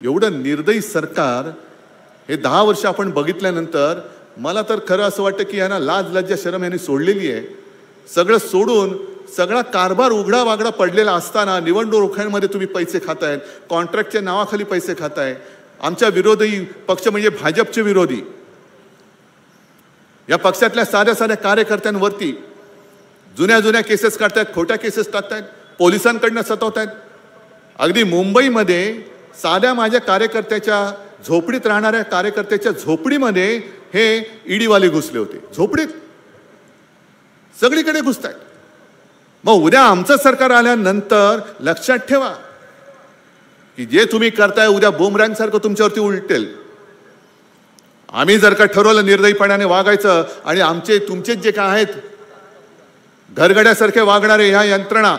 एवढं निर्दयी सरकार हे 10 वर्ष आपण बघितल्यानंतर मला तर खरं असं वाटतं की यांना लाज लज्जा शरम यांनी सोडलेली आहे। सगळं सोडून सगळा कारभार उघडा वागडा पडलेला असताना निवडणुकांमध्ये तुम्ही पैसे खाताय, कॉन्ट्रॅक्टच्या नावाखाली पैसे खाताय। आमच्या विरोधी पक्ष म्हणजे भाजपचे विरोधी या पक्षातल्या साध्या कार्यकर्त्यांवरती जुन्या केसेस काढतायत, खोट्या केसेस टाकतायत, पोलिसांकडून सतवतायत। अगदी मुंबईमध्ये साध्या माझ्या कार्यकर्त्याच्या झोपडीत राहणाऱ्या कार्यकर्त्याच्या झोपडीमध्ये हे ईडीवाले घुसले होते। झोपडीत सगळीकडे घुसतायत। मग उद्या आमचं सरकार आल्यानंतर लक्षात ठेवा की जे तुम्ही करताय उद्या बुमरँग सारखं तुमच्यावरती उलटेल। आम्ही जर का ठरवलं निर्दयीपणाने वागायचं आणि आमचे तुमचे जे काय आहेत घरगड्यासारखे वागणारे ह्या यंत्रणा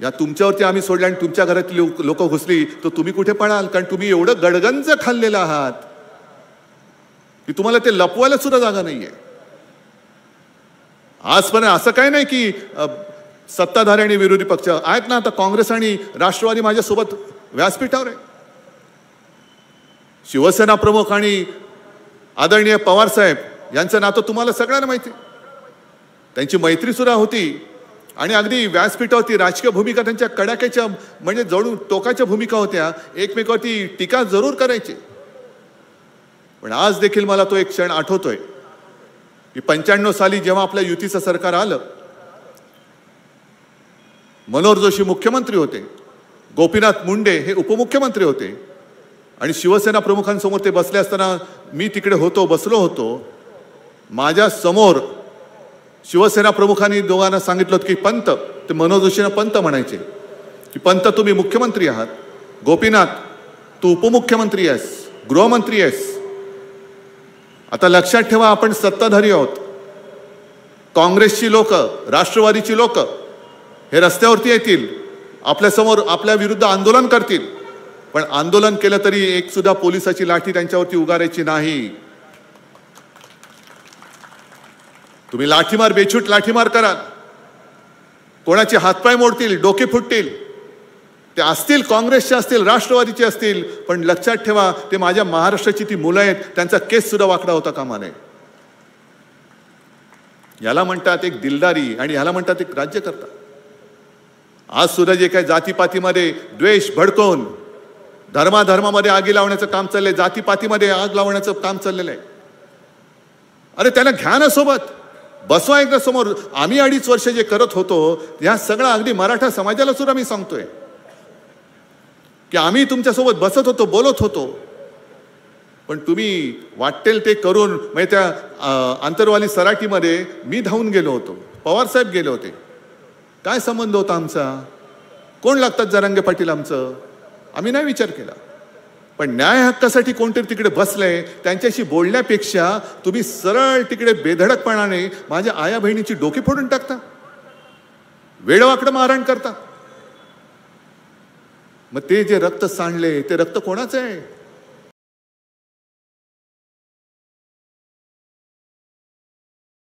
या तुमच्यावरती आम्ही सोडल्या आणि तुमच्या घरातली लोक घुसली तर तुम्ही कुठे पळाल? कारण तुम्ही एवढं गडगंज खाल्लेलं आहात की तुम्हाला ते लपवायला सुद्धा जागा नाहीये। आजपर्यंत असं काही नाही की सत्ताधारी आणि विरोधी पक्ष आहेत ना, आता काँग्रेस आणि राष्ट्रवादी माझ्यासोबत व्यासपीठावर आहे। शिवसेना प्रमुख आणि आदरणीय पवार साहेब यांचं नातं तुम्हाला सगळ्यांना माहिती, त्यांची मैत्री सुद्धा होती आणि अगदी व्यासपीठावरती राजकीय भूमिका त्यांच्या कडाक्याच्या म्हणजे जणू टोकाच्या भूमिका होत्या, एकमेकावरती टीका जरूर करायची। पण आज देखील मला तो एक क्षण आठवतोय की 95 साली जेव्हा आपल्या युतीचं सरकार आलं, मनोहर जोशी मुख्यमंत्री होते, गोपीनाथ मुंडे हे उपमुख्यमंत्री होते आणि शिवसेना प्रमुखांसमोर ते बसले असताना मी तिकडे होतो, बसलो होतो। माझ्या समोर शिवसेना प्रमुखांनी दोघांना सांगितलं की पंत, ते मनोहर जोशींना पंत म्हणायचे की पंत तुम्ही मुख्यमंत्री आहात, गोपीनाथ तू उपमुख्यमंत्री आहेस, गृहमंत्री आहेस। आता लक्षात ठेवा आपण सत्ताधारी आहोत। काँग्रेसची लोक, राष्ट्रवादीची लोक हे रस्त्यावरती येतील, आपल्या समोर आपल्या विरुद्ध आंदोलन करतील, पण आंदोलन केलं तरी एक सुद्धा पोलिसाची लाठी त्यांच्यावरती उगारायची नाही। तुम्ही लाठीमार, बेछूट लाठीमार कराल, कोणाचे हातपाय मोडतील, डोके फुटतील, ते असतील काँग्रेसचे असतील, राष्ट्रवादीचे असतील, पण लक्षात ठेवा ते माझ्या महाराष्ट्राची ती मुलं आहेत, त्यांचा केस सुद्धा वाकडा होता कामा नये। याला म्हणतात एक दिलदारी आणि याला म्हणतात एक राज्यकर्ता। आज सुद्धा जे काही जातीपातीमध्ये द्वेष भडकवून धर्मामध्ये आगी लावण्याचं काम चाललंय, जातीपातीमध्ये आग लावण्याचं काम चाललेलं आहे। अरे त्यांना घ्या ना सोबत, बसवा एकदा समोर। आम्ही 2.5 वर्ष जे करत होतो या सगळं अगदी मराठा समाजाला सुद्धा मी सांगतोय की आम्ही तुमच्यासोबत बसत होतो, बोलत होतो, पण तुम्ही वाटेल ते करून म्हणजे त्या आंतरवाली सराटीमध्ये मी धावून गेलो होतो, पवार साहेब गेले होते। काय संबंध होता आमचा? कोण लागतात जरांगे पाटील आमचं? आम्ही नाही विचार केला, पण न्याय हक्कासाठी कोणतरी तिकडे बसलंय त्यांच्याशी बोलण्यापेक्षा तुम्ही सरळ तिकडे बेधडकपणाने माझ्या आया बहिणीची डोकी फोडून टाकता, वेडवाकडं मारहाण करता। मग ते जे रक्त सांडले ते रक्त कोणाचं आहे?